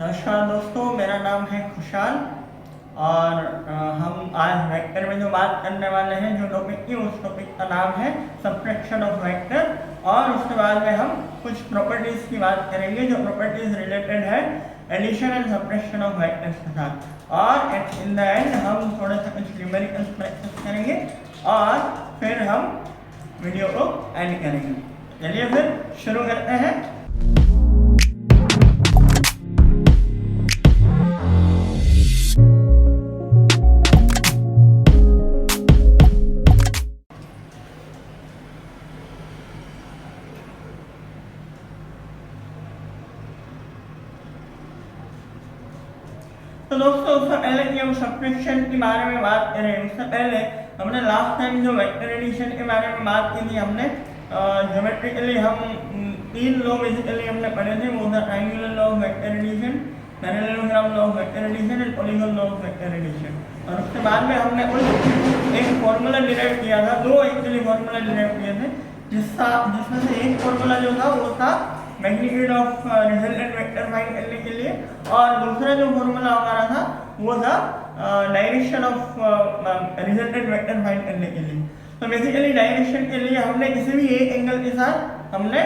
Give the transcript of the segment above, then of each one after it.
नमस्कार दोस्तों, मेरा नाम है खुशाल और हम आज वेक्टर में जो बात करने वाले हैं, जो टॉपिक की उस टॉपिक का नाम है सबट्रैक्शन ऑफ वेक्टर। और उसके बाद में हम कुछ प्रॉपर्टीज की बात करेंगे जो प्रॉपर्टीज रिलेटेड है addition and subtraction of vectors के साथ। और इन द एंड हम थोड़ा सा कुछ न्यूमेरिकल्स प्रैक्टिस करेंगे और फिर हम वीडियो को एंड करेंगे। चलिए फिर शुरू करते हैं। तो दोस्तों, उससे पहले कि हम सबट्रैक्शन के बारे में बात करें, उससे पहले हमने लास्ट टाइम जो वेक्टर एडिशन के बारे में बात की थी, हमने ज्योमेट्रिकली हम तीन लॉ बेसिकली हमने पढ़े थे। वो था triangular law of vector addition, parallelogram law of vector addition and polygon law of vector addition. और उसके बाद में हमने एक फॉर्मूला डिराइव किया था, दो एक्चुअली फॉर्मूला डिराइव किए थे, जिसमें से एक फॉर्मूला जो था वो था magnitude of resultant vector find करने के लिए, और दूसरा जो फॉर्मूला हमारा था वो था direction of resultant vector find करने के लिए। तो बेसिकली डायरेक्शन के लिए हमने किसी भी एक एंगल के साथ हमने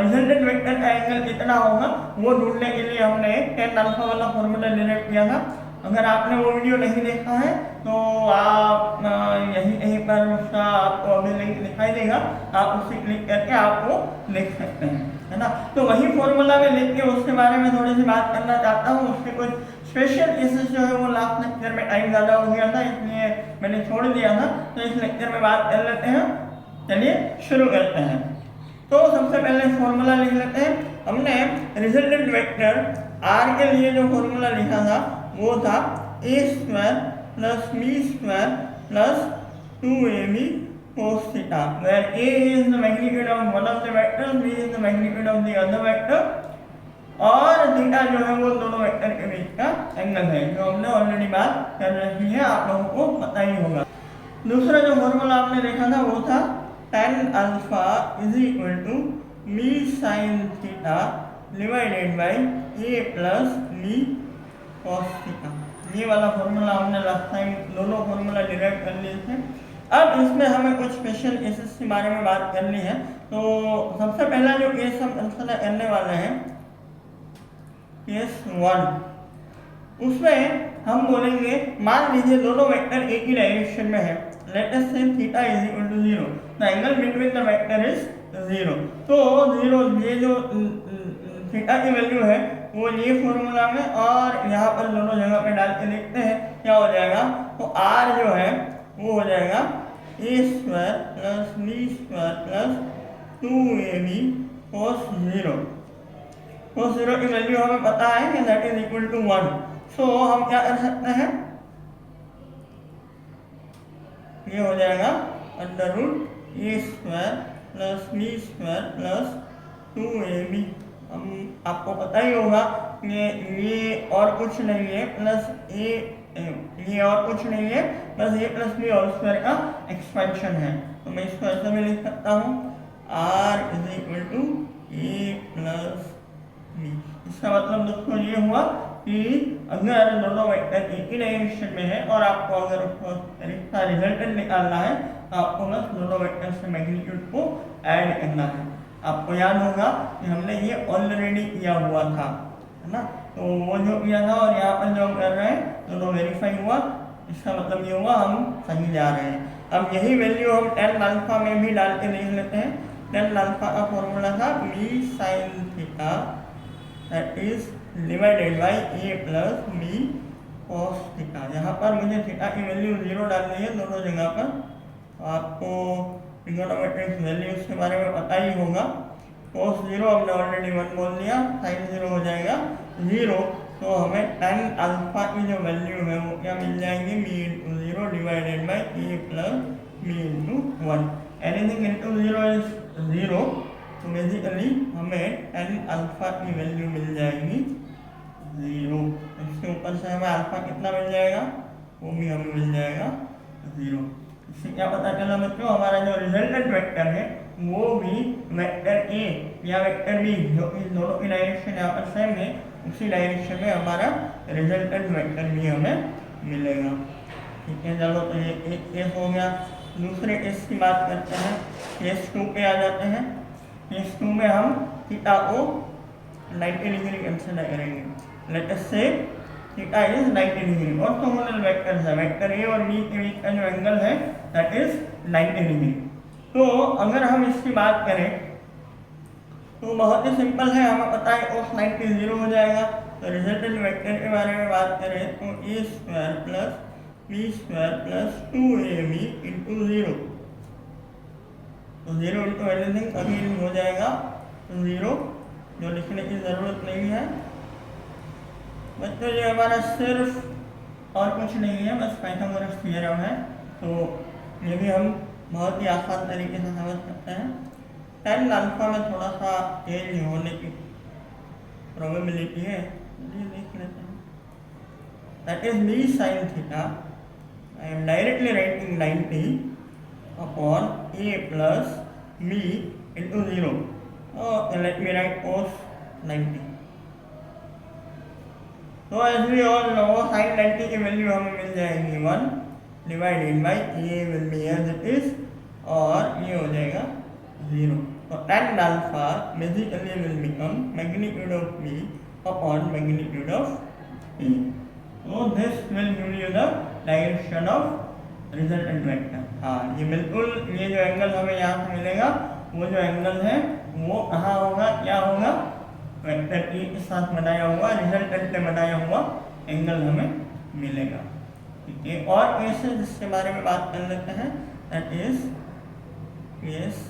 रिजल्टेंट वेक्टर का एंगल कितना होगा वो ढूंढने के लिए हमने एक tan अल्फा वाला फॉर्मूला डिराइव किया था। अगर आपने वो वीडियो नहीं देखा है तो आप यहीं पर उसका आपको अभी लिंक दिखाई देगा, आप उसे क्लिक करके आप वो देख सकते हैं, है ना। तो वही फॉर्मूला में लिख के उसके बारे में थोड़ी सी बात करना चाहता हूँ। उसके कुछ स्पेशल केसेस जो है वो लास्ट लेक्चर में टाइम ज़्यादा हो गया था, इसलिए मैंने छोड़ दिया था। तो इस लेक्चर में बात कर लेते हैं। चलिए शुरू करते हैं। तो सबसे पहले फॉर्मूला लिख लेते हैं। हमने रिजल्टेंट वेक्टर आर के लिए जो फॉर्मूला लिखा था वो था A square plus B square plus 2ab cos theta, where a is the magnitude of one of the vectors, b is the magnitude of the other vector, और theta जो है वो दोनों वेक्टर के बीच का एंगल है, जो हमने ऑलरेडी बात कर रही है, आप लोगों को पता ही होगा। दूसरा जो फॉर्मूला आपने देखा था वो था tan alpha is equal to b sin theta divided by a plus b cos theta. ये वाला फॉर्मूला हमने लास्ट टाइम दोनों फॉर्मूला डिराइव कर लिए थे। अब इसमें हमें कुछ स्पेशल केसेस के बारे में बात करनी है। तो सबसे पहला जो केस हम कंसिडर करने वाले हैं, केस 1, उसमें हम बोलेंगे मान लीजिए दोनों वेक्टर एक ही डायरेक्शन में है। Let us say theta is equal to 0, the angle between the vector is 0। तो 0, ये जो थीटा की वैल्यू है वो ये फॉर्मूला में और यहाँ पर दोनों जगह पे डाल के देखते हैं क्या हो जाएगा। तो r जो है वो हो जाएगा a square plus B square plus 2ab cos 0। cos 0 की वैल्यू हमें पता है कि that is equal to 1। So हम क्या कर सकते हैं, ये हो जाएगा under root a square plus B square plus 2ab। हम आपको पता ही होगा ये और कुछ नहीं है प्लस ए, ये और कुछ नहीं है बस a प्लस बी और स्क्वायर का एक्सपेंशन है। तो मैं इसको ऐसा भी लिख सकता हूँ r is equal to a plus B. इसका मतलब दोस्तों ये हुआ कि अगर दोनों वेक्टर एक ही डायरेक्शन में है और आपको अगर उसका रिजल्टेंट निकालना है तो आपको बस दोनों वेक्टर से मैग्नीट्यूड को ऐड करना है। आपको याद होगा कि हमने ये ऑलरेडी किया हुआ था, है ना। तो वो जो किया था और यहाँ पर जो कर रहे हैं दोनों वेरीफाई हुआ, इसका मतलब ये हुआ हम सही जा रहे हैं। अब यही वैल्यू हम tan अल्फा में भी डाल के देख लेते हैं। tan अल्फा का फॉर्मूला था b sin theta that is divided by a plus b cos theta. यहाँ पर मुझे थीटा की वैल्यू 0 डालनी है दोनों जगह पर। तो आपको ट्रिगोनोमेट्रिक वैल्यूज के बारे में पता ही होगा। cos 0 हमने ऑलरेडी 1 बोल दिया, sin 0 हो जाएगा 0। तो हमें tan अल्फा की जो वैल्यू है वो क्या मिल जाएगी, b into 0 divided by a plus b into 1। Anything into 0 is 0। तो बेसिकली हमें tan अल्फा की वैल्यू मिल जाएगी 0। इसके ऊपर से हमें अल्फा कितना मिल जाएगा, वो भी हमें मिल जाएगा 0। इससे क्या पता चला बच्चों, हमारा जो रिजल्टेंट वेक्टर है वो भी वेक्टर ए या वेक्टर बी, जो कि दोनों की डायरेक्शन यहाँ पर सेम है, उसी डायरेक्शन में हमारा रिजल्टेंट वेक्टर भी हमें मिलेगा। ठीक है, चलो तो ये एक केस हो गया। दूसरे केस की बात करते हैं, केस 2 पे आ जाते हैं। केस 2 में हम थीटा को 90 डिग्री कंसीडर करेंगे। Late us say theta is 90 degree. Orthogonal vector है, वेक्टर ए और बी के बीच का जो एंगल है दैट इज 90 डिग्री। तो अगर हम इसकी बात करें तो बहुत ही सिंपल है, हमें पता है cos 90 0 हो जाएगा। तो रिजल्टेंट वेक्टर के बारे में बात करें तो A square plus B square plus 2ab into 0, तो 0 इंटू एनीथिंग अगेन हो जाएगा 0, जो लिखने की ज़रूरत नहीं है बच्चों। ये हमारा सिर्फ और कुछ नहीं है, बस पाइथागोरस थ्योरम है। तो ये भी हम बहुत ही आसान तरीके से समझ सकते हैं। tan अल्फा में थोड़ा सा चेंज होने की प्रोबेबिलिटी है, ये देख लेते हैं। That is b sin theta, I am directly writing 90 upon a plus b into 0। Let me write cos 90। तो as we all know sin 90 की वैल्यू हमें मिल जाएगी 1 divided by a will be as it is, और ये हो जाएगा 0। तो tan alpha basically will become magnitude of b upon magnitude of a। तो this will give you the direction of resultant vector. हाँ, ये बिल्कुल, ये जो एंगल हमें यहाँ से मिलेगा वो जो एंगल है वो कहाँ होगा, क्या होगा, वेक्टर ए के साथ बनाया हुआ, रिजल्टेंट में बनाया हुआ एंगल हमें मिलेगा। ठीक है, और केस है जिसके बारे में बात कर लेते हैं, दैट इज केस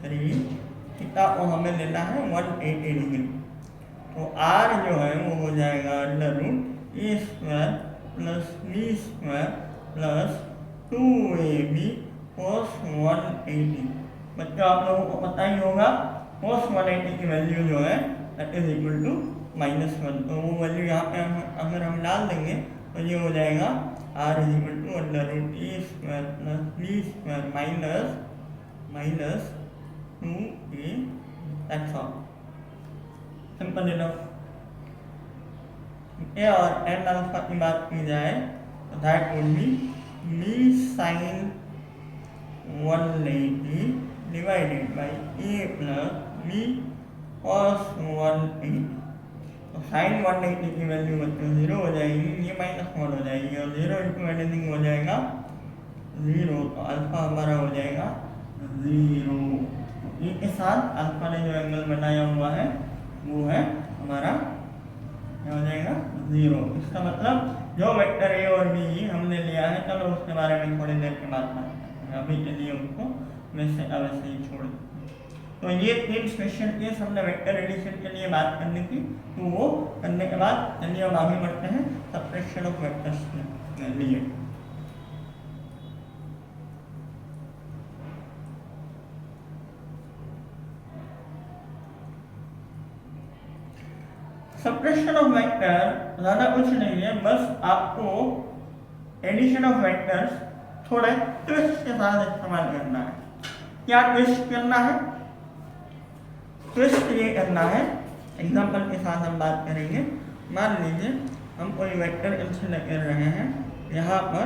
3। थीटा को हमें लेना है 180 डिग्री। तो r जो है वो हो जाएगा under root A square plus B square plus 2ab cos 180। बच्चों आप लोगों को पता ही होगा cos 180 की वैल्यू जो है दैट इज इक्वल टू -1। तो वो वैल्यू यहाँ पे अगर हम डाल देंगे तो ये हो जाएगा r is equal to under root A square plus B square minus 2a। That's all, simple enough. ए और tan अल्फा की बात की जाए तो that would be b sin 180 divided by a plus b cos 180। तो sin 180 की value बच्चों 0 हो जाएगी, ये -1 हो जाएगी, और 0 इंटू एनीथिंग हो जाएगा 0। तो अल्फा हमारा हो जाएगा 0। ए के साथ अल्फा ने जो एंगल बनाया हुआ है वो है हमारा, क्या हो जाएगा 0। इसका मतलब जो वेक्टर ए और बी हमने लिया है, चलो उसके बारे में थोड़ी देर के बाद बात करते हैं, अभी के लिए उसको वैसे अवश्य ही छोड़ देते। तो ये 3 स्पेशल केस हमने वेक्टर एडिशन के लिए बात करनी थी। तो वो करने के बाद चलिए अब आगे बढ़ते हैं सब्ट्रैक्शन ऑफ वेक्टर्स के लिए। सब्ट्रैक्शन ऑफ वेक्टर ज़्यादा कुछ नहीं है, बस आपको एडिशन ऑफ वेक्टर्स थोड़े ट्विस्ट के साथ इस्तेमाल करना है। क्या ट्विस्ट करना है? ट्विस्ट ये करना है, एग्जाम्पल के साथ हम बात करेंगे। मान लीजिए हम कोई वेक्टर कंसीडर कर रहे हैं, यहाँ पर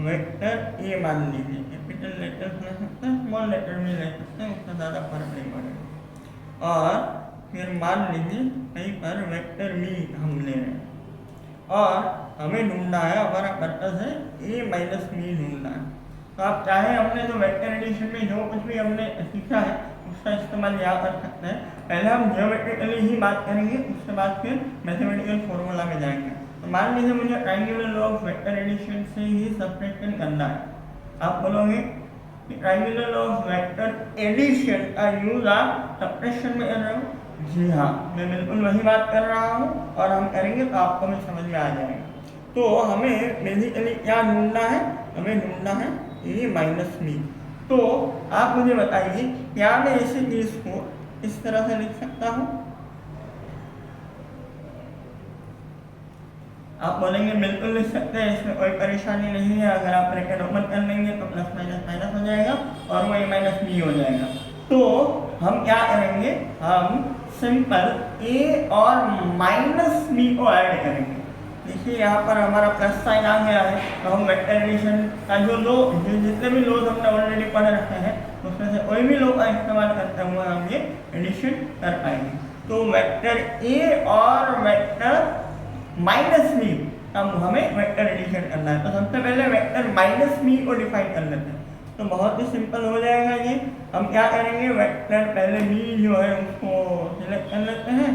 वेक्टर ए मान लीजिए, कैपिटल लेटर ले सकते हैं, स्मॉल लेटर भी ले सकते हैं, उसका ज़्यादा फर्क नहीं पड़ेगा। और फिर मान लीजिए कहीं पर वेक्टर बी हम ले रहे हैं और हमें ढूंढना है, हमारा पर्पस है a माइनस बी ढूंढना है। तो आप चाहे हमने जो वेक्टर एडिशन में जो कुछ भी हमने सीखा है उसका इस्तेमाल यहाँ कर सकते हैं। पहले हम ज्योमेट्रिकली ही बात करेंगे, उसके बाद फिर मैथमेटिकल फॉर्मूला में जाएंगे। तो मान लीजिए मुझे triangular law of vector addition से ही सब्ट्रैक्शन करना है। आप बोलोगे कि triangular law of vector addition का यूज आप सब्ट्रैक्शन में कर रहे हो। जी हाँ, मैं बिल्कुल वही बात कर रहा हूँ और हम करेंगे तो आपको भी समझ में आ जाएगा। तो हमें बेसिकली क्या ढूंढना है? हमें ढूंढना है a माइनस बी। तो आप मुझे बताइए, क्या मैं इसी चीज को इस तरह से लिख सकता हूँ? आप बोलेंगे बिल्कुल लिख सकते हैं, इसमें कोई परेशानी नहीं है। अगर आप ब्रैकेट ओपन कर लेंगे तो प्लस माइनस माइनस हो जाएगा और वो a माइनस बी हो जाएगा। तो हम क्या करेंगे, हम सिंपल ए और माइनस बी को ऐड करेंगे। देखिए यहाँ पर हमारा प्लस साइन आ गया है, तो हम वेक्टर एडिशन का जो जितने भी लोग हमने ऑलरेडी पढ़ रखे हैं उसमें से कोई भी लो का इस्तेमाल करते हुए हम ये एडिशन कर पाएंगे। तो वेक्टर ए और वेक्टर माइनस बी अब हमें वेक्टर एडिशन करना है। तो सबसे पहले वेक्टर माइनस बी को डिफाइन कर लेते हैं, तो बहुत ही सिंपल हो जाएगा ये। हम क्या करेंगे, वेक्टर पहले बी जो है उसको सिलेक्ट कर लेते हैं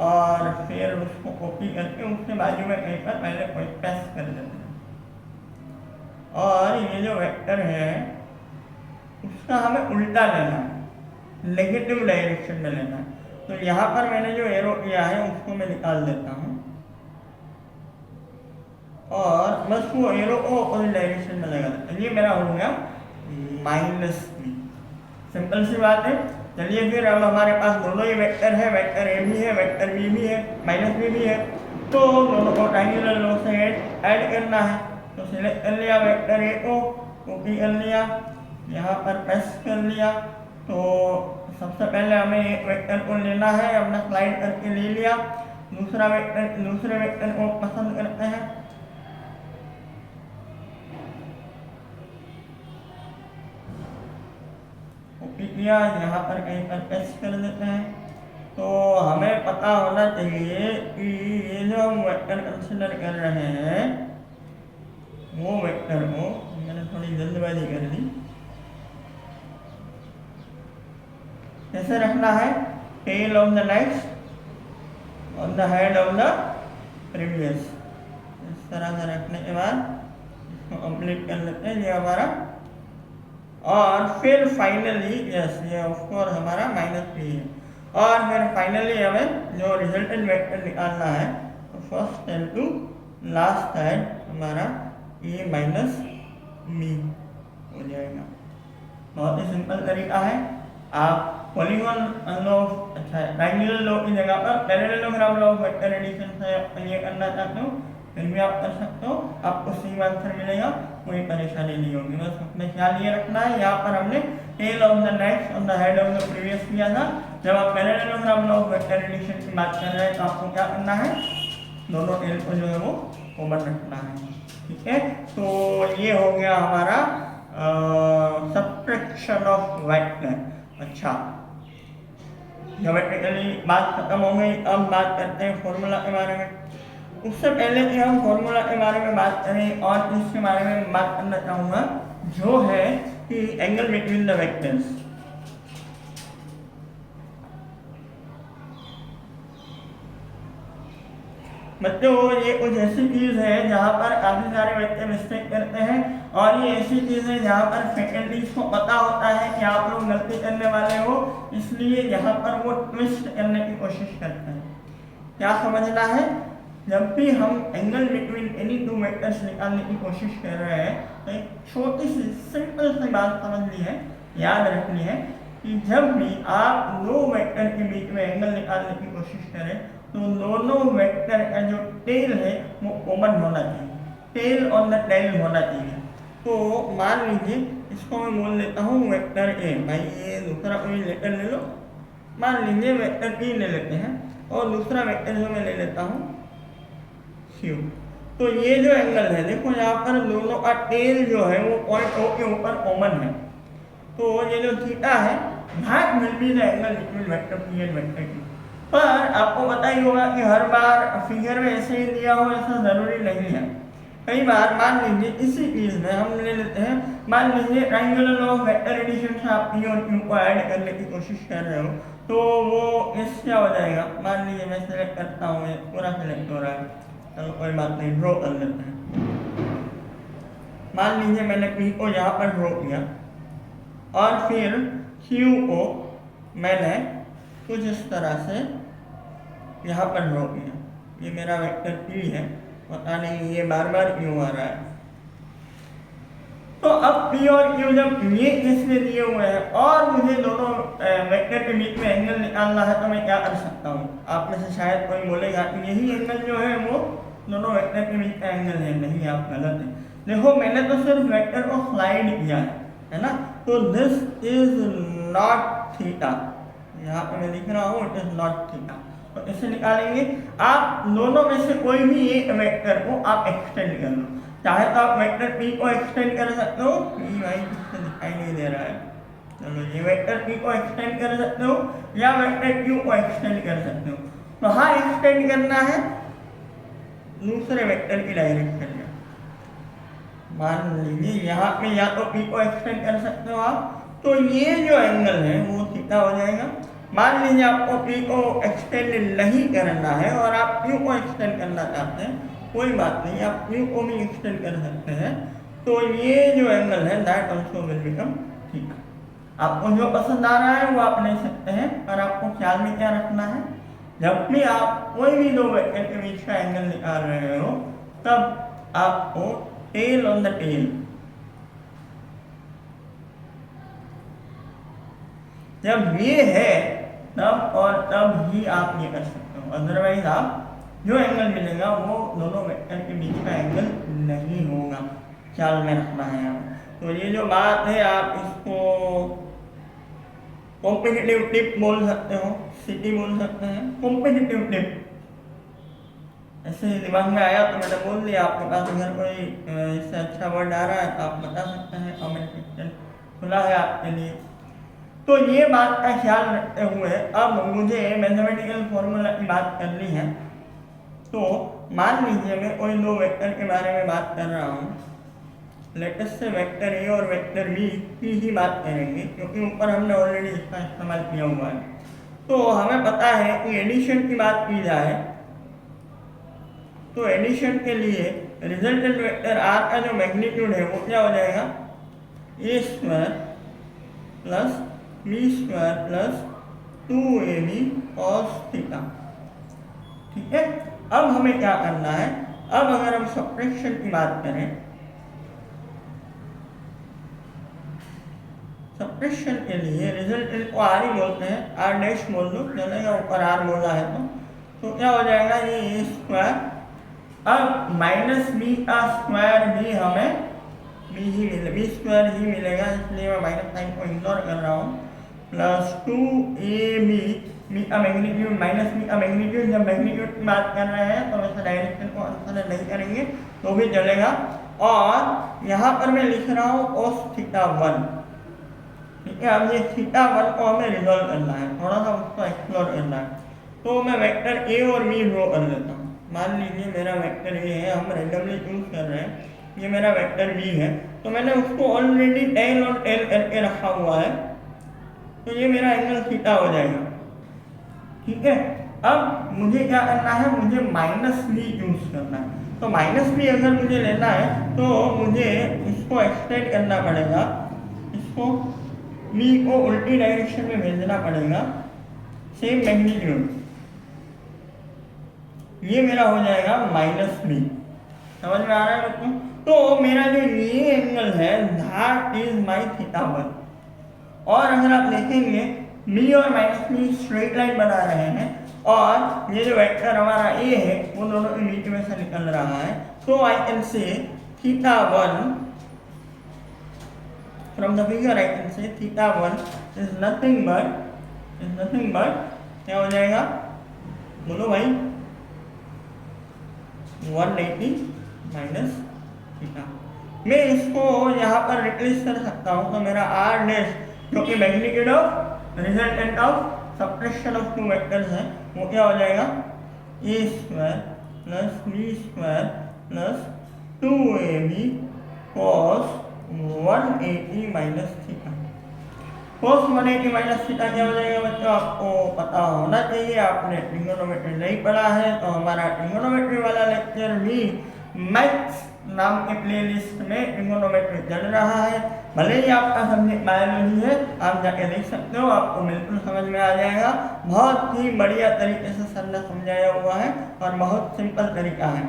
और फिर उसको कॉपी करके उसके बाजू में कहीं पर पहले कोई प्रेस कर देते हैं, और ये जो वेक्टर है उसका हमें उल्टा लेना है, नेगेटिव डायरेक्शन में लेना है। तो यहाँ पर मैंने जो एरो किया है उसको मैं निकाल देता हूँ और बस वो एरो को उस डायरेक्शन में लगा देता हूँ। ये मेरा हो गया माइनस बी। सिंपल सी बात है। चलिए फिर अब हमारे पास दोनों ही वेक्टर है, वेक्टर ए भी है, वेक्टर बी भी है, माइनस बी भी है, तो दोनों को ट्रायंगुलर लो से ऐड करना है। तो सिलेक्ट कर लिया वेक्टर ए को, कॉपी कर लिया, यहाँ पर प्रेस कर लिया। तो सबसे पहले हमें एक वेक्टर को लेना है, अपना स्लाइड करके ले लिया। दूसरे वेक्टर को पसंद करते हैं, कॉपी किया, यहाँ पर कहीं पर पेस्ट कर देते हैं। तो हमें पता होना चाहिए कि ये जो हम वेक्टर कंसिडर कर रहे हैं वो वेक्टर को, मैंने थोड़ी जल्दबाजी कर ली, कैसे रखना है, tail of the next on the head of the previous, इस तरह से रखने के बाद इसको कंप्लीट कर लेते हैं। ये हमारा, और फिर फाइनली यस ये ऑफ कोर्स हमारा माइनस बी है, और फिर फाइनली हमें जो रिजल्टेंट वेक्टर निकालना है तो first L two last side हमारा ए माइनस बी हो जाएगा। बहुत ही सिंपल तरीका है। आप पॉलीगॉन लो, अच्छा ट्रायंगुलर लो की जगह पर पैरेललोग्राम लो वेक्टर एडिशन से ये करना चाहते हो फिर भी आप कर सकते हो, आपको सेम आंसर मिलेगा, कोई परेशानी नहीं होगी। बस अपने ख्याल ये रखना है, यहाँ पर हमने tail of the next on the head of the previous किया था। जब आप पैरेललोग्राम लो वेक्टर एडिशन की बात कर रहे हैं तो आपको क्या करना है, दोनों टेल को जो है वो कॉमन रखना है। ठीक है, तो ये हो गया हमारा सब्ट्रैक्शन ऑफ वेक्टर। अच्छा, ज्योमेट्रिकली बात खत्म हो गई, अब बात करते हैं फॉर्मूला के बारे में। उससे पहले कि हम फॉर्मूला के बारे में बात करें और इसके बारे में बात करना चाहूँगा जो है कि एंगल बिटवीन द वेक्टर्स। बच्चों ये कुछ ऐसी चीज़ है जहाँ पर काफ़ी सारे बच्चे मिस्टेक करते हैं, और ये ऐसी चीज़ है जहाँ पर फैकल्टीज को पता होता है कि आप लोग गलती करने वाले हो, इसलिए यहाँ पर वो ट्विस्ट करने की कोशिश करते हैं। क्या समझना है, जब भी हम angle between any two vectors निकालने की कोशिश कर रहे हैं तो एक छोटी सी सिंपल सी बात समझनी है, याद रखनी है कि जब भी आप दो वेक्टर के बीच में एंगल निकालने की कोशिश करें तो दोनों वेक्टर का जो टेल है वो कॉमन होना चाहिए, टेल ऑन द टेल होना चाहिए। तो मान लीजिए इसको मैं बोल लेता हूँ वेक्टर ए, भाई ये दूसरा कोई लेटर ले लो, मान लीजिए वेक्टर ई ले लेते हैं, और दूसरा वेक्टर जो मैं ले लेता हूँ क्यू। तो ये जो एंगल है देखो यहाँ पर दोनों का टेल जो है वो पॉइंट ओ के ऊपर कॉमन है, तो ये जो थीटा है that will be the angle between vector P and vector Q. पर आपको पता ही होगा कि हर बार फिगर में ऐसे ही दिया हो ऐसा ज़रूरी नहीं है। कई बार मान लीजिए इसी चीज़ में हम ले लेते हैं, मान लीजिए triangular law of vector addition से आप पी और क्यू को ऐड करने की कोशिश कर रहे हो तो वो इस क्या हो जाएगा, मान लीजिए मैं सेलेक्ट करता हूँ, पूरा सेलेक्ट हो रहा है, चलो कोई बात नहीं, ड्रॉ कर लेते हैं। मान लीजिए मैंने पी को यहाँ पर ड्रॉ किया और फिर क्यू को मैंने कुछ इस तरह से यहाँ पर ड्रॉ किया। ये मेरा वेक्टर पी है, पता नहीं ये बार बार क्यों आ रहा है। तो अब पी और क्यू जब ये इसमें दिए हुए हैं और मुझे दोनों वेक्टर के बीच में एंगल निकालना है तो मैं क्या कर सकता हूँ। आप में से शायद कोई बोलेगा कि यही एंगल जो है वो दोनों वेक्टर के बीच का एंगल है। नहीं, आप गलत है। देखो मैंने तो सिर्फ वेक्टर को स्लाइड किया है ना, तो दिस इज नॉट थीटा, यहाँ पे मैं लिख रहा हूँ इट इज नॉट थीटा, तो इसे निकालेंगे। आप दोनों में से कोई भी एक वेक्टर को आप एक्सटेंड कर लो, चाहे तो आप वेक्टर p को एक्सटेंड कर सकते हो, p भाई किससे दिखाई नहीं दे रहा है, चलो ये वेक्टर p को एक्सटेंड कर सकते हो या वेक्टर q को एक्सटेंड कर सकते हो। तो हाँ एक्सटेंड करना है दूसरे वेक्टर की डायरेक्शन में। मान लीजिए यहाँ पे या तो p को एक्सटेंड कर सकते हो आप, तो ये जो एंगल है वो थीटा हो जाएगा। मान लीजिए आपको p को एक्सटेंड नहीं करना है और आप q को एक्सटेंड करना चाहते हैं, कोई बात नहीं, आप q को भी एक्सटेंड कर सकते हैं, तो ये जो एंगल है that also will become theta. आपको जो पसंद आ रहा है वो आप ले सकते हैं, पर आपको ख्याल में क्या रखना है, जब भी आप कोई भी दो वेक्टर के बीच का एंगल निकाल रहे हो तब आपको टेल ऑन द टेल, जब ये है तब और तब ही आप ये कर सकते हो, अदरवाइज आप जो एंगल मिलेगा वो दोनों वेक्टर के बीच का एंगल नहीं होगा, ख्याल में रखना है यहाँ। तो ये जो बात है आप इसको कॉम्पिटिटिव टिप बोल सकते हो, सिटी बोल सकते हैं, कॉम्पिटिटिव टिप ऐसे दिमाग में आया तो मैंने बोल दिया। आपके पास अगर कोई इससे अच्छा वर्ड आ रहा है तो आप बता सकते हैं, कमेंट सेक्शन खुला है आपके लिए। तो ये बात का ख्याल रखते हुए अब मुझे मैथमेटिकल फॉर्मूला की बात करनी है। तो मान लीजिए मैं कोई दो वेक्टर के बारे में बात कर रहा हूँ, लेटेस्ट से वेक्टर ए और वेक्टर बी की ही बात करेंगे क्योंकि ऊपर हमने ऑलरेडी इसका इस्तेमाल किया हुआ है। तो हमें पता है कि एडिशन की बात की जाए तो एडिशन के लिए रिजल्टेंट वेक्टर आर का जो मैग्नीट्यूड है वो क्या हो जाएगा, A square plus B square plus 2ab cos theta. ठीक है, अब हमें क्या करना है, अब अगर हम सब्ट्रैक्शन की बात करें, सब्ट्रैक्शन के लिए रिजल्टेंट को आर ही बोलते हैं, आर डैश बोल दो चलेगा, ऊपर आर बोला है तो क्या हो जाएगा ये ए स्क्वायर, अब माइनस बी का स्क्वायर भी हमें बी स्क्वायर ही मिलेगा, इसलिए मैं माइनस साइन को इग्नोर कर रहा हूँ, प्लस 2ab, बी का मैग्नीट्यूड माइनस बी का मैग्नीट्यूड, जब मैग्नीट्यूड की बात कर रहे हैं तो वैसे डायरेक्शन को कंसीडर नहीं करेंगे तो भी चलेगा। और यहाँ पर मैं लिख रहा हूँ cos थीटा 1। ठीक है, अब ये थीटा 1 को हमें रिजॉल्व करना है, थोड़ा सा उसको एक्सप्लोर करना है। तो मैं वेक्टर ए और बी ड्रॉ कर लेता हूँ। मान लीजिए मेरा वेक्टर ए है, हम रेंडमली चूज कर रहे हैं, ये मेरा वेक्टर बी है, तो मैंने उसको ऑलरेडी टेल और टेल करके रखा हुआ है, तो ये मेरा एंगल थीटा हो जाएगा। ठीक है, अब मुझे क्या करना है, मुझे माइनस बी यूज करना है। तो माइनस बी अगर मुझे लेना है तो मुझे इसको एक्सटेंड करना पड़ेगा, इसको बी को उल्टी डायरेक्शन में भेजना पड़ेगा, सेम मैग्नीट्यूड, ये मेरा हो जाएगा माइनस बी। समझ में आ रहा है दोस्तों? तो मेरा जो ये एंगल है दैट इज माई थीटा 1। और अगर आप देखेंगे बी और माइनस बी स्ट्रेट लाइन बना रहे हैं और ये जो वेक्टर हमारा ए है वो दोनों के बीच में से निकल रहा है, तो I can say theta 1 from the figure, I can say theta 1 is nothing but क्या हो जाएगा, बोलो भाई, 180 माइनस थीटा। मैं इसको यहाँ पर रिप्लेस कर सकता हूँ, तो मेरा आर डैश जो कि magnitude of resultant of subtraction of two vectors है वो क्या हो जाएगा, A square plus B square plus 2ab cos 180 minus theta. cos 180 minus theta क्या हो जाएगा बच्चों, आपको पता होना चाहिए, आपने ट्रिग्नोमेट्री नहीं पढ़ा है तो हमारा ट्रिग्नोमेट्री वाला लेक्चर भी मैथ्स नाम के प्लेलिस्ट में ट्रिग्नोमेट्री चल रहा है। भले ही आपका सब्जेक्ट बायोलॉजी है, आप जाके देख सकते हो, आपको बिल्कुल समझ में आ जाएगा। बहुत ही बढ़िया तरीके से सर ने समझाया हुआ है और बहुत सिंपल तरीका है,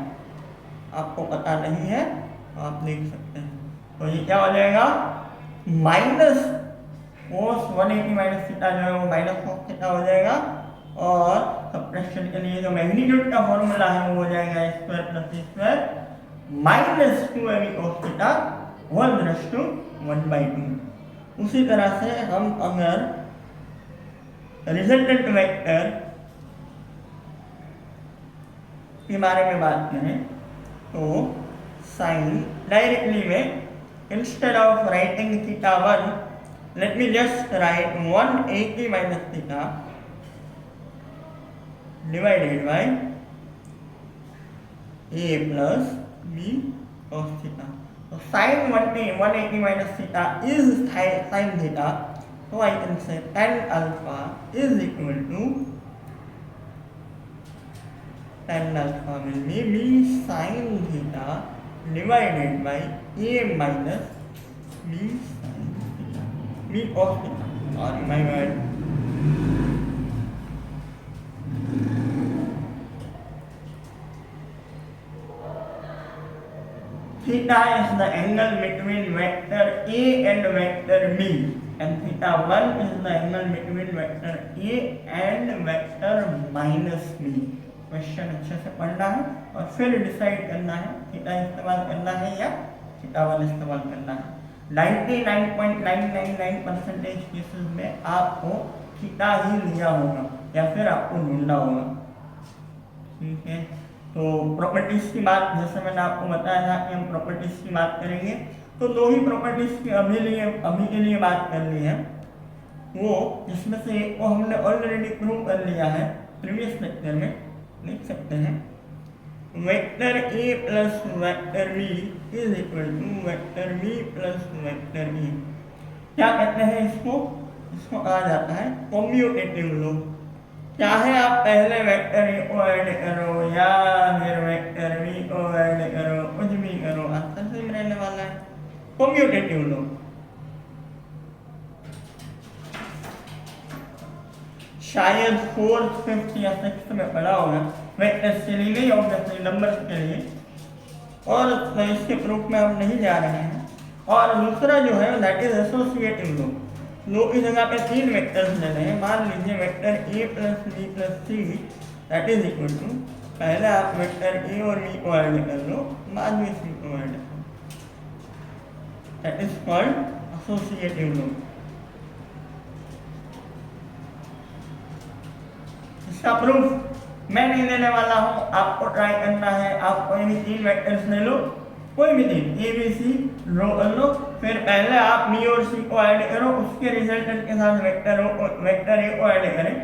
आपको पता नहीं है तो आप देख सकते हैं। तो ये क्या हो जाएगा, माइनस cos 180 माइनस थीटा जो है वो माइनस cos थीटा हो जाएगा, और सब्ट्रैक्शन के लिए जो मैग्नीट्यूड का फॉर्मूला है वो हो जाएगा square plus square minus 2ab cos theta 1/2। उसी तरह से हम अगर रिजल्टेंट वेक्टर के बारे में बात करें तो साइन डायरेक्टली में instead of writing theta 1 let me just right 180 minus theta divided by a plus b cos theta. So sin 180 minus theta is sin theta. So I can say tan alpha is equal to tan alpha will be b sin theta divided by a minus b sin theta, b cos theta. Sorry, my bad. Theta is the angle between vector A and vector B, and theta 1 is the angle between vector A and vector minus B. Question अच्छे से पढ़ना है और फिर decide करना है theta इस्तेमाल करना है या थीटा 1 इस्तेमाल करना है. 99.999% केसेस में आपको थीटा ही लिया होगा या फिर आपको ढूंढना होगा. ठीक है, तो प्रॉपर्टीज की बात जैसे मैंने आपको बताया था कि हम प्रॉपर्टीज की बात करेंगे, तो दो ही प्रॉपर्टीज की अभी के लिए बात कर ली है. वो जिसमें से एक को हमने ऑलरेडी प्रूव कर लिया है प्रीवियस लेक्चर में. लिख सकते हैं vector A plus vector B is equal to vector B plus vector A. क्या कहते हैं इसको कहा जाता है कम्यूटेटिव लॉ. चाहे आप पहले वेक्टर ए को ऐड करो या फिर वेक्टर बी को ऐड करो, कुछ भी करो, आंसर सेम रहने वाला है. कम्यूटेटिव लॉ शायद 4th 5th या 6th में पढ़ा होगा. वेक्टर्स के लिए नहीं, ऑब्वियसली नंबर्स के लिए, और तो इसके प्रूफ में हम नहीं जा रहे हैं. और दूसरा जो है दैट इज एसोसिएटिव लॉ. लो की जगह पे 3 वेक्टर्स ले रहे हैं. मान लीजिए vector A plus B plus C that is equal to, पहले आप वेक्टर ए और बी को ऐड कर लो, बाद में सी को ऐड करो. That is called associative law. इसका प्रूफ मैं नहीं देने वाला हूं, आपको ट्राई करना है. आप कोई भी 3 वेक्टर्स ले लो, कोई भी 3 ए बी सी ड्रॉ कर लो, फिर पहले आप बी और सी को ऐड करो, उसके रिजल्टेंट के साथ वेक्टर ए को ऐड करें,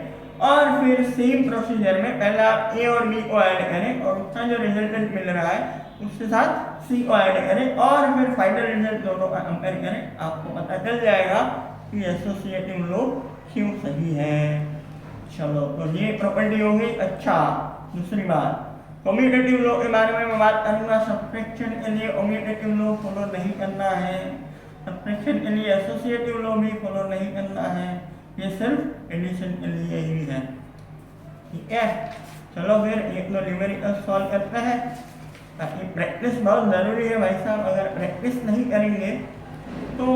और फिर सेम प्रोसीजर में पहले आप ए और बी को ऐड करें और उसका जो रिजल्टेंट मिल रहा है उसके साथ सी को ऐड करें, और फिर फाइनल रिजल्ट दोनों का कंपेयर करें. आपको पता चल जाएगा कि एसोसिएटिव लॉ क्यों सही है. चलो, तो ये प्रॉपर्टी हो गई. अच्छा, दूसरी बात कम्यूटेटिव लॉ के बारे में मैं बात करूंगा. सब्ट्रैक्शन के लिए कम्यूटेटिव लॉ फॉलो नहीं करना है, सब्ट्रैक्शन के लिए एसोसिएटिव लॉ भी फॉलो नहीं करना है. ये सिर्फ एडिशन के लिए ही है. ठीक है, चलो फिर एक दो न्यूमेरिकल सॉल्व करते हैं, ताकि प्रैक्टिस बहुत ज़रूरी है भाई साहब. अगर प्रैक्टिस नहीं करेंगे तो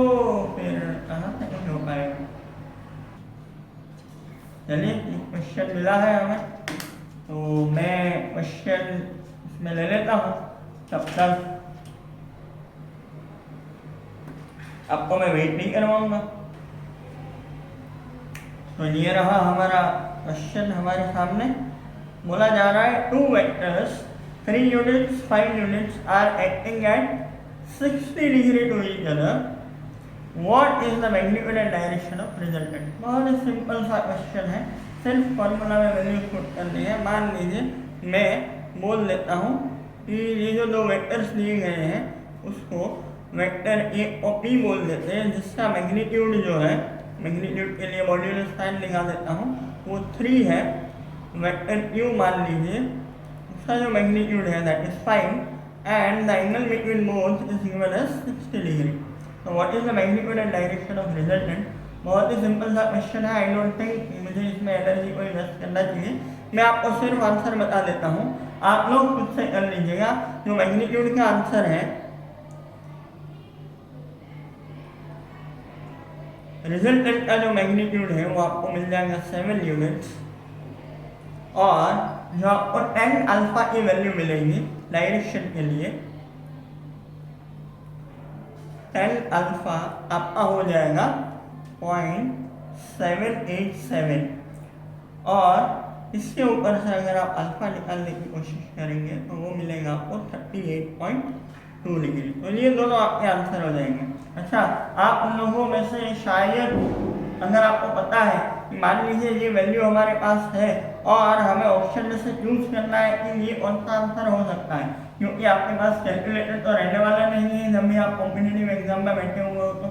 फिर कहाँ से कुछ हो पाएगा. चलिए, क्वेश्चन मिला है हमें, तो मैं क्वेश्चन इसमें ले लेता हूँ. तब तक आपको मैं वेट नहीं करवाऊंगा. तो ये रहा हमारा क्वेश्चन हमारे सामने. बोला जा रहा है 2 vectors 3 units 5 units are acting at 60 degree to each other. What is the magnitude and direction of resultant? बहुत ही सिंपल सा क्वेश्चन है, सिर्फ फॉर्मूला में वैल्यू पुट करनी है. मान लीजिए मैं बोल देता हूँ कि ये जो 2 वेक्टर्स दिए गए हैं उसको वेक्टर ए और पी बोल देते हैं, जिसका मैग्नीट्यूड जो है, मैग्नीट्यूड के लिए मॉड्यूलस साइन लिखा देता हूँ, वो 3 है. वेक्टर क्यू मान लीजिए, उसका जो मैग्नीट्यूड है that is 5 and the angle between both is given as 60 degree. तो what is the magnitude and direction of resultant. बहुत ही सिंपल सा क्वेश्चन है. आई डोंट थिंक मुझे इसमें एनर्जी को इन्वेस्ट करना चाहिए. मैं आपको सिर्फ आंसर बता देता हूँ, आप लोग खुद से कर लीजिएगा. जो मैग्नीट्यूड का आंसर है, रिजल्टेंट का जो मैग्नीट्यूड है वो आपको मिल जाएगा 7 यूनिट्स, और जो आपको tan अल्फा की वैल्यू मिलेगी डायरेक्शन के लिए, tan अल्फा आपका हो जाएगा 0.787. और इसके ऊपर से अगर आप अल्फा निकालने की कोशिश करेंगे तो वो मिलेगा आपको 38.2 डिग्री। तो ये दोनों आपके आंसर हो जाएंगे। अच्छा, आप उन लोगों में से शायद अगर आपको पता है कि मान लीजिए ये वैल्यू हमारे पास है और हमें ऑप्शन में से चूज करना है कि ये कौन सा आंसर हो सकता है, क्योंकि आपके पास कैलकुलेटर तो रहने वाला नहीं है जब भी आप कॉम्पिटिटिव एग्जाम में बैठे हुए हो, तो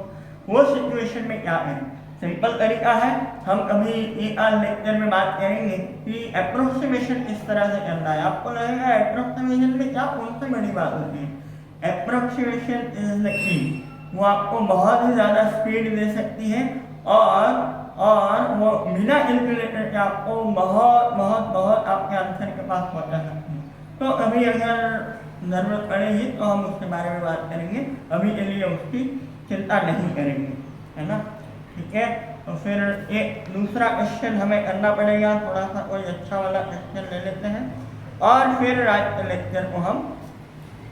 वो सिचुएशन में क्या है। सिंपल तरीका है, हम कभी एक लेक्चर में बात करेंगे कि अप्रोक्सीमेशन किस तरह से करना है। आपको लगेगा अप्रोक्सीमेशन में क्या कौन सी बड़ी बात होती है। अप्रोक्सीमेशन इज द की, वो आपको बहुत ही ज़्यादा स्पीड दे सकती है और वो बिना कैलकुलेटर के आपको बहुत बहुत बहुत आपके आंसर के पास पहुंचा सकती है। तो अभी अगर ज़रूरत पड़ेगी तो हम उसके बारे में बात करेंगे, अभी के लिए उसकी चिंता नहीं करेंगे, है ना। ठीक है, तो फिर एक दूसरा क्वेश्चन हमें करना पड़ेगा, थोड़ा सा कोई अच्छा वाला क्वेश्चन ले लेते हैं और फिर आज के लेक्चर को हम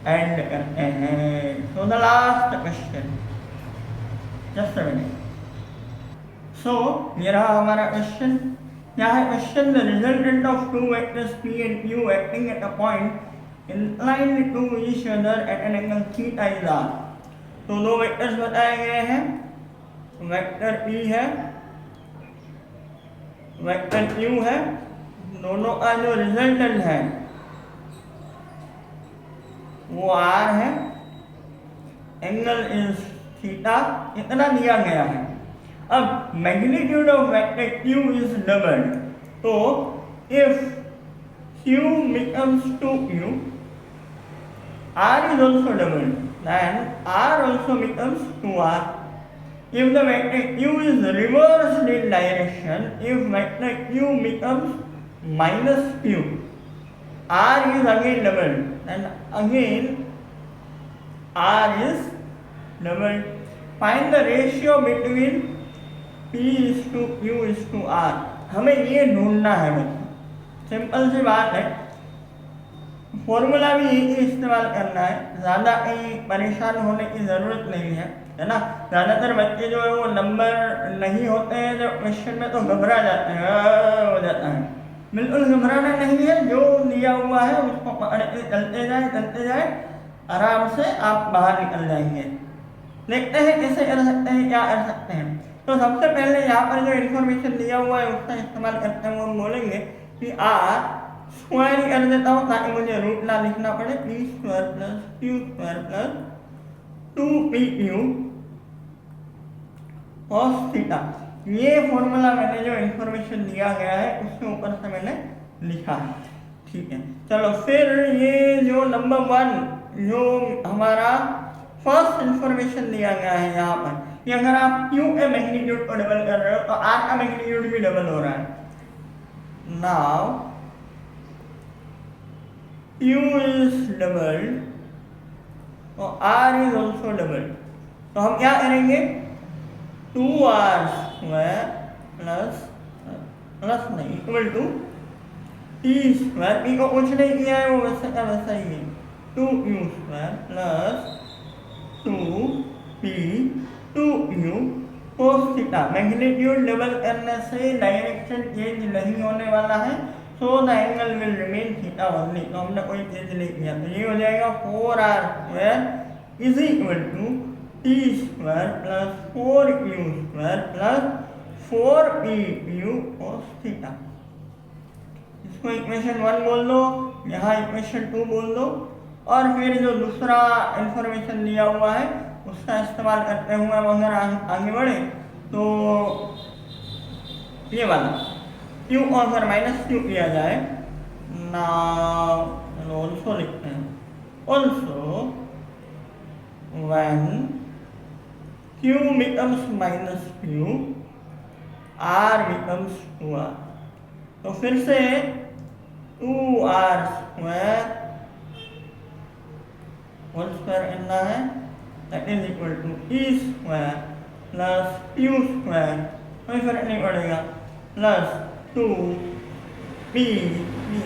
एंड करते हैं। So the last question, just a minute. So ये रहा हमारा क्वेश्चन। क्या है question? The resultant of two vectors p and q acting at a point inclined to each other at an angle theta is r। तो दो vectors बताए गए हैं, वेक्टर p है, वेक्टर q है, दोनों का जो रिजल्टेंट है वो r है, एंगल इज थीटा, इतना दिया गया है। अब magnitude of vector q is doubled, तो if q becomes 2q, r is also doubled, then r also becomes 2r. If the vector q is reversed in direction, if vector q becomes minus q, r is again doubled, and again r is doubled. Find the ratio between p is to q is to r। हमें ये ढूंढना है बच्चों, simple सी बात है, formula भी यही इस्तेमाल करना है, ज़्यादा कहीं परेशान होने की ज़रूरत नहीं है ना। ज़्यादातर बच्चे जो है वो नंबर नहीं होते हैं जब क्वेश्चन में तो घबरा जाते हैं, हो जाता है। बिल्कुल घबराना नहीं है, जो दिया हुआ है उसको पकड़ के चलते जाए, आराम से आप बाहर निकल जाएंगे। देखते हैं कैसे कर सकते हैं, क्या कर सकते हैं। तो सबसे पहले यहाँ पर जो इन्फॉर्मेशन दिया हुआ है उसका इस्तेमाल करते हुए हम बोलेंगे कि r स्क्वायर कर देता हूँ ताकि मुझे रूट ना लिखना पड़े, p square plus q square plus 2pq cos theta. ये फॉर्मूला मैंने जो इन्फॉर्मेशन दिया गया है उसके ऊपर से मैंने लिखा है। ठीक है, चलो फिर ये जो नंबर 1 जो हमारा फर्स्ट इंफॉर्मेशन दिया गया है यहाँ पर कि अगर आप q के मैग्नीट्यूड को डबल कर रहे हो तो r का मैग्नीट्यूड भी डबल हो रहा है। नाउ q इज डबल्ड तो r इज ऑल्सो डबल्ड, तो हम क्या करेंगे 2r स्क्वायर प्लस नहीं equal to t square, p को कुछ नहीं किया है वो वैसा का वैसा ही है, 2q square plus 2p 2q cos theta. Magnitude double करने से डायरेक्शन चेंज नहीं होने वाला है, so the angle will remain theta only. तो हमने कोई चेंज नहीं किया, तो ये हो जाएगा 4r square is equal to t square plus 4q square plus 4pq cos theta. इसको इक्वेशन 1 बोल दो, यहाँ इक्वेशन 2 बोल दो, और फिर जो दूसरा इंफॉर्मेशन दिया हुआ है उसका इस्तेमाल करते हुए हम अगर आगे बढ़े तो ये वाला q को अगर माइनस q किया जाए ना, ऑल्सो लिखते हैं, also when q becomes minus q r becomes 2r। तो फिर से 2r स्क्वायर होल स्क्वायर करना है, that is equal to e square plus q square, कोई फर्क नहीं पड़ेगा, प्लस 2p,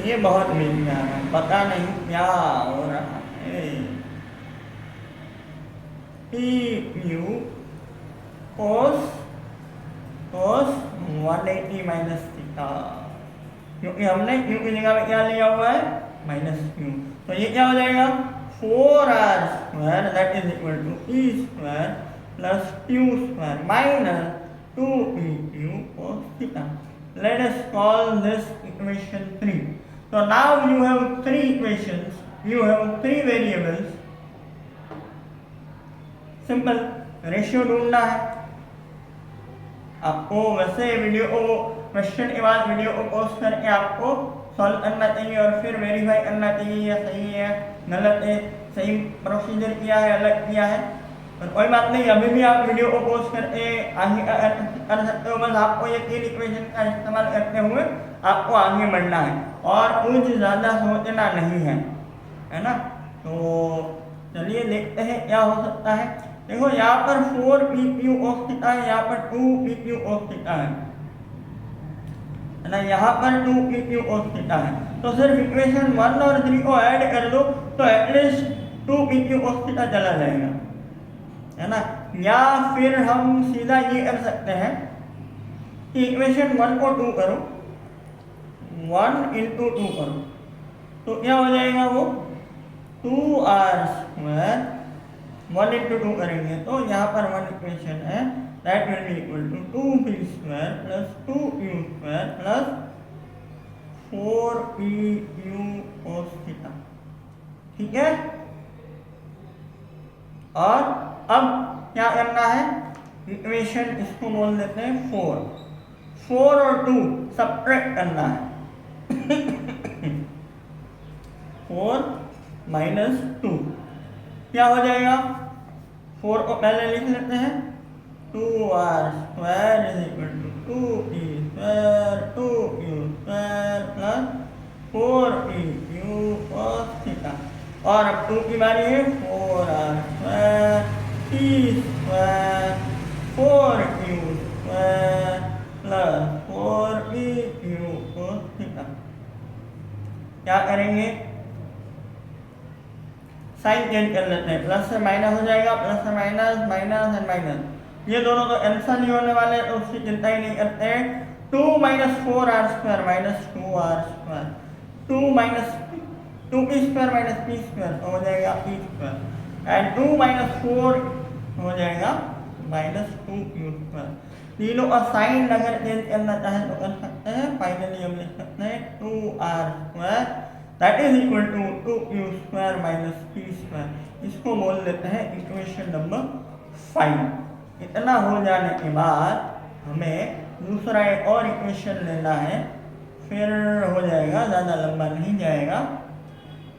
ये बहुत मिल रहा है, पता नहीं क्या हो रहा है, pq cos 180 माइनस थीटा। क्योंकि हमने क्यू की जगह पे क्या लिया हुआ है, माइनस क्यू। तो ये क्या हो जाएगा 4r² that is equal to E square plus Q square minus 2pq cos theta. Let us call this equation 3. So now you have three equations, you have three variables. Simple ratio ढूंढना है आपको। वैसे video को question के बाद video को pause करके आपको सॉल्व करना चाहिए और फिर वेरीफाई करना चाहिए या सही है गलत है, सही प्रोसीजर किया है अलग किया है। और कोई बात नहीं, अभी भी आप वीडियो को पॉज करके आगे कर सकते हो। बस आपको ये तीन इक्वेशन का इस्तेमाल करते हुए आपको आगे बढ़ना है और कुछ ज़्यादा सोचना नहीं है ना। तो चलिए देखते हैं क्या हो सकता है। देखो यहाँ पर 4pq cos थीटा है, यहाँ पर 2pq cos थीटा है ना, यहाँ पर 2pq cos थीटा है। तो सिर्फ इक्वेशन 1 और 3 को ऐड कर दो तो एटलीस्ट 2pq cos थीटा चला जाएगा, है ना। या फिर हम सीधा ये कर सकते हैं कि इक्वेशन 1 को 2 करो, 1 into 2 करो तो क्या हो जाएगा वो 2r²। 1 into 2 करेंगे तो यहाँ पर 1 इक्वेशन है that will be equal to 2p² plus 2q² plus 4pq cos theta. ठीक है। और अब क्या करना है, इक्वेशन इसको बोल देते हैं 4 और 2 सब्ट्रैक्ट करना है 4 माइनस 2 क्या हो जाएगा, 4 को पहले लिख लेते हैं 2r² is equal to 2p² 2q² plus 4pq cos theta. और अब 2 की बारी है 4r² p² 4q² plus 4pq cos theta. क्या करेंगे, साइन चेंज कर लेते हैं, प्लस से माइनस हो जाएगा, प्लस से माइनस, माइनस एंड माइनस। ये दोनों तो कैंसिल नहीं होने वाले तो उसकी चिंता ही नहीं करते हैं। 2 minus 4r² minus 2r², 2 minus 2p² minus p² तो हो जाएगा p² एंड 2 माइनस 4 हो जाएगा माइनस 2q²। तीनों का साइन अगर चेंज करना चाहे तो कर सकते हैं। फाइनली हम लिख सकते हैं 2r² that is equal to 2q² minus p²। इसको बोल देते हैं इक्वेशन नंबर 5। इतना हो जाने के बाद हमें दूसरा एक और इक्वेशन लेना है, फिर हो जाएगा, ज़्यादा लंबा नहीं जाएगा।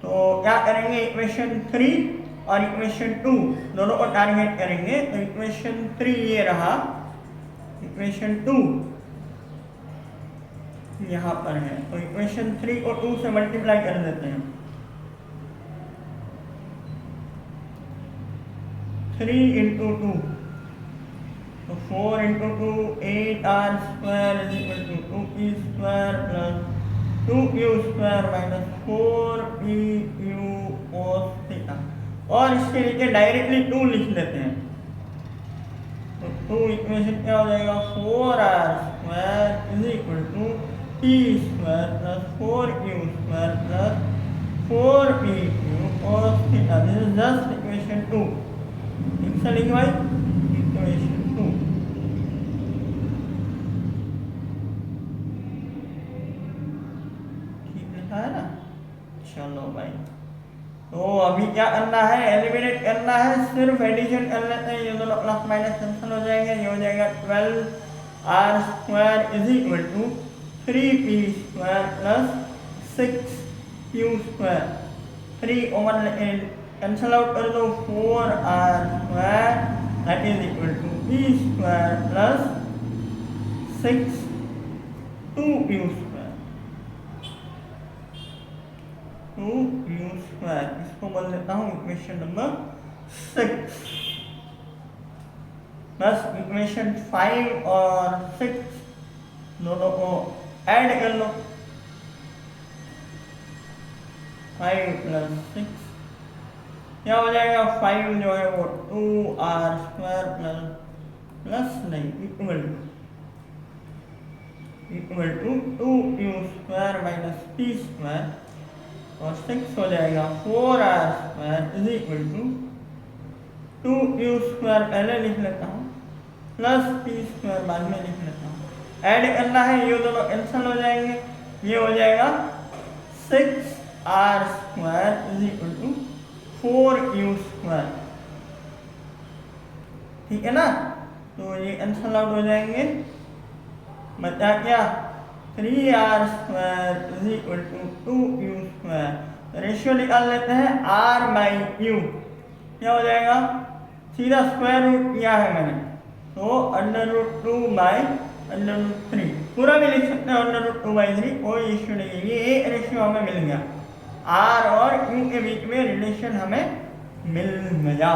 तो क्या करेंगे, इक्वेशन 3 और इक्वेशन 2 दोनों को टारगेट करेंगे। तो इक्वेशन 3 ये रहा, इक्वेशन 2 यहाँ पर है, तो इक्वेशन 3 को 2 से मल्टीप्लाई कर देते हैं। 3 into 2 तो 4 into 2 8r² is equal to 2p² plus 2q² minus 4pq cos theta. और इसके नीचे डायरेक्टली 2 लिख देते हैं तो 2 इक्वेशन क्या हो जाएगा 4r² is equal to p² plus 4q² plus 4pq cos theta. This is just equation 2। ठीक से लिखवाई इक्वेशन 2। ठीक लिखा है ना। चलो भाई, तो अभी क्या करना है, एलिमिनेट करना है, सिर्फ एडिशन कर लेते हैं। ये दोनों प्लस माइनस कैंसिल हो जाएंगे। ये हो जाएगा 12r² is equal to 3p² plus 6q²। 3 over cancel out कर दो, 4r² that is equal to p² plus 6 2q²। 2q², इसको बोल देता हूँ इक्वेशन नंबर 6 बस इक्वेशन 5 और 6 दोनों को ऐड कर लो। 5 प्लस 6 क्या हो जाएगा, 5 जो है वो 2r² प्लस नहीं equal equal to 2u² minus t² और 6 हो जाएगा 4r² is equal to 2u² पहले लिख लेता हूँ प्लस t² बाद में लिख लेता हूँ। ऐड करना है, ये दोनों कैंसिल हो जाएंगे, ये हो जाएगा 6r² is equal to 4u²। ठीक है ना, तो ये कैंसिल आउट हो जाएंगे, बचा क्या 3r² is equal to 2u²। Ratio निकाल लेते हैं r बाई u, क्या हो जाएगा, सीधा स्क्वायर रूट किया है मैंने तो √2 बाई √3, पूरा भी लिख सकते हैं √2 बाई 3, कोई इश्यू नहीं है। ये एक रेशियो हमें मिल गया, r और u के बीच में रिलेशन हमें मिल गया।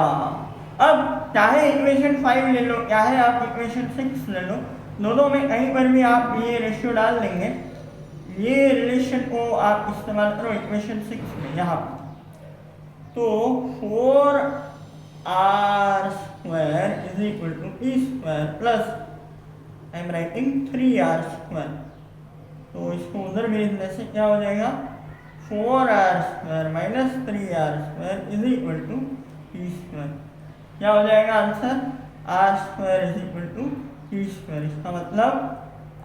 अब चाहे इक्वेशन 5 ले लो, चाहे आप इक्वेशन 6 ले लो, दोनों में कहीं पर भी आप ये रेशियो डाल देंगे, ये रिलेशन को आप इस्तेमाल करो इक्वेशन 6 में। यहाँ तो 4r² is equal to t² plus I am writing 3r², तो इसको उधर भेजने से क्या हो जाएगा 4r² minus 3r² is equal to t²। क्या हो जाएगा answer, r² is equal to t²। इसका मतलब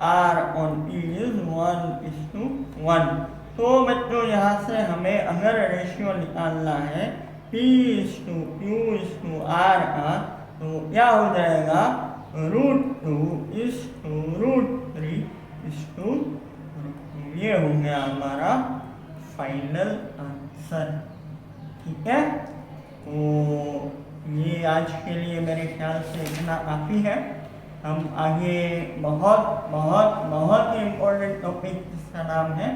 r on t इज 1:1। तो बच्चों यहाँ से हमें अगर रेशियो निकालना है p/q/r का, तो क्या हो जाएगा √2:√3:2। ये हो गया हमारा फाइनल आंसर। ठीक है, तो ये आज के लिए मेरे ख्याल से इतना काफ़ी है। हम आगे बहुत बहुत बहुत ही इम्पोर्टेंट टॉपिक जिसका नाम है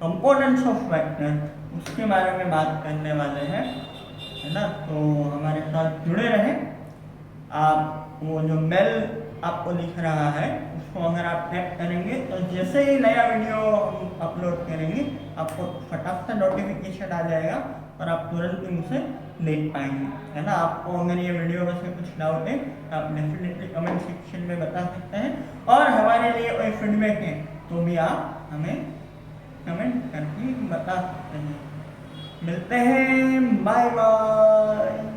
कंपोनेंट्स ऑफ वेक्टर, उसके बारे में बात करने वाले हैं, है ना। तो हमारे साथ जुड़े रहें। आप वो जो बेल आपको दिख रहा है उसको अगर आप टैप करेंगे तो जैसे ही नया वीडियो अपलोड करेंगे आपको फटाक से नोटिफिकेशन आ जाएगा और आप तुरंत ही उसे देख पाएंगे, है ना। आपको अगर ये वीडियो में से कुछ डाउट है तो आप डेफिनेटली कमेंट सेक्शन में बता सकते हैं, और हमारे लिए कोई फीडबैक है तो भी आप हमें कमेंट करके बता सकते हैं। मिलते हैं, बाय बाय।